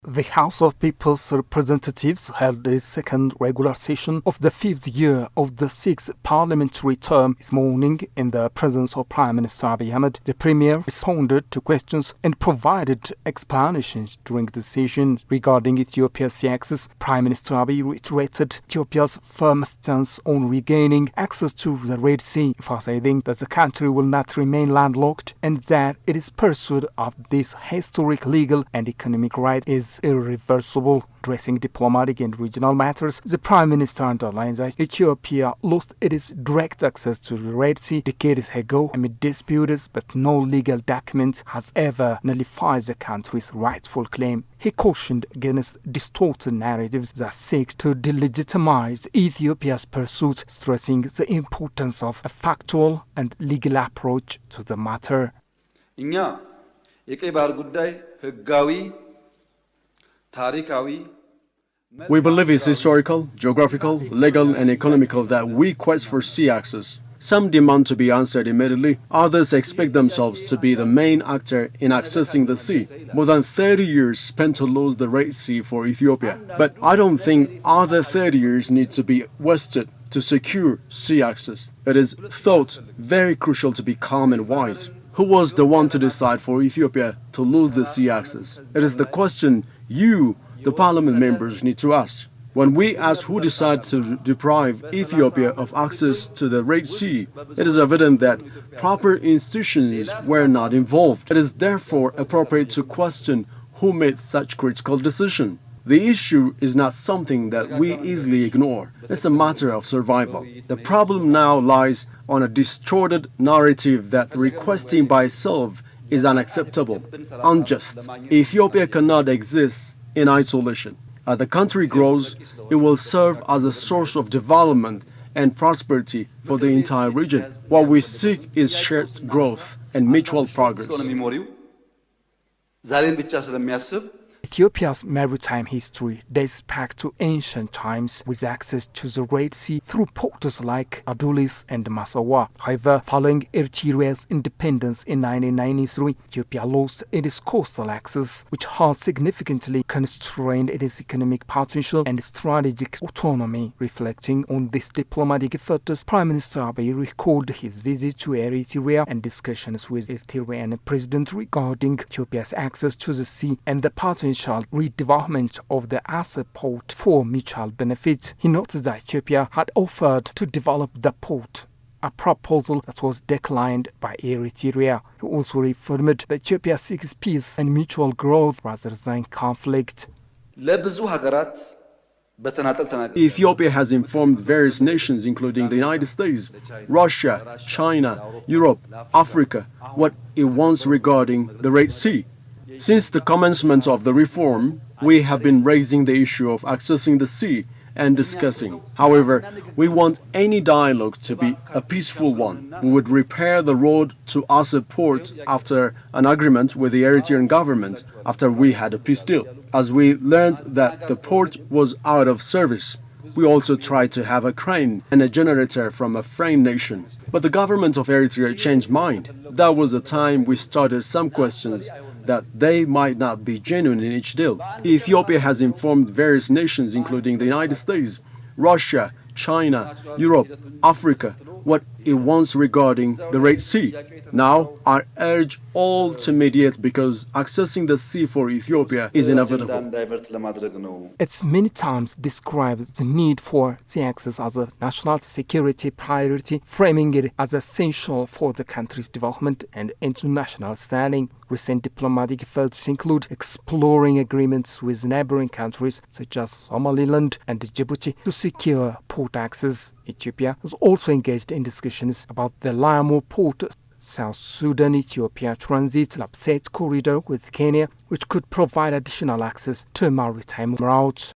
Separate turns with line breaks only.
The House of People's Representatives held its second regular session of the fifth year of the sixth parliamentary term this morning in the presence of Prime Minister Abiy Ahmed. The Premier responded to questions and provided explanations during the session regarding Ethiopia's access. Prime Minister Abiy reiterated Ethiopia's firm stance on regaining access to the Red Sea, emphasizing that the country will not remain landlocked and that its pursuit of this historic legal and economic right is irreversible. Addressing diplomatic and regional matters, the Prime Minister underlined that Ethiopia lost its direct access to the Red Sea decades ago amid disputes, but no legal document has ever nullified the country's rightful claim. He cautioned against distorted narratives that seek to delegitimize Ethiopia's pursuit, stressing the importance of a factual and legal approach to the matter.
We believe it's historical, geographical, legal and economical that we quest for sea access. Some demand to be answered immediately, others expect themselves to be the main actor in accessing the sea. More than 30 years spent to lose the Red Sea for Ethiopia. But I don't think other 30 years need to be wasted to secure sea access. It is thought very crucial to be calm and wise. Who was the one to decide for Ethiopia to lose the sea access? It is the question you, the parliament members, need to ask. When we ask who decided to deprive Ethiopia of access to the Red Sea, it is evident that proper institutions were not involved. It is therefore appropriate to question who made such critical decision. The issue is not something that we easily ignore. It's a matter of survival. The problem now lies on a distorted narrative that requesting by itself is unacceptable, unjust. Ethiopia cannot exist in isolation. As the country grows, it will serve as a source of development and prosperity for the entire region. What we seek is shared growth and mutual progress.
Ethiopia's maritime history dates back to ancient times with access to the Red Sea through ports like Adulis and Massawa. However, following Eritrea's independence in 1993, Ethiopia lost its coastal access, which has significantly constrained its economic potential and strategic autonomy. Reflecting on this diplomatic effort, Prime Minister Abiy recalled his visit to Eritrea and discussions with Eritrean President regarding Ethiopia's access to the sea and the potential redevelopment of the Asset port for mutual benefit. He noted that Ethiopia had offered to develop the port, a proposal that was declined by Eritrea. He also reaffirmed that Ethiopia seeks peace and mutual growth rather than conflict.
Ethiopia has informed various nations, including the United States, Russia, China, Europe, Africa, what it wants regarding the Red Sea. Since the commencement of the reform, we have been raising the issue of accessing the sea and discussing. However, we want any dialogue to be a peaceful one. We would repair the road to Asset port after an agreement with the Eritrean government after we had a peace deal. As we learned that the port was out of service, we also tried to have a crane and a generator from a foreign nation. But the government of Eritrea changed mind. That was the time we started some questions that they might not be genuine in each deal. Ethiopia has informed various nations, including the United States, Russia, China, Europe, Africa, what it wants regarding the Red Sea. Now, I urge all to mediate because accessing the sea for Ethiopia is inevitable.
It's many times described the need for sea access as a national security priority, framing it as essential for the country's development and international standing. Recent diplomatic efforts include exploring agreements with neighboring countries such as Somaliland and Djibouti to secure port access. Ethiopia has also engaged in discussions about the Lamu port, South Sudan-Ethiopia transit Lapset corridor with Kenya, which could provide additional access to maritime routes.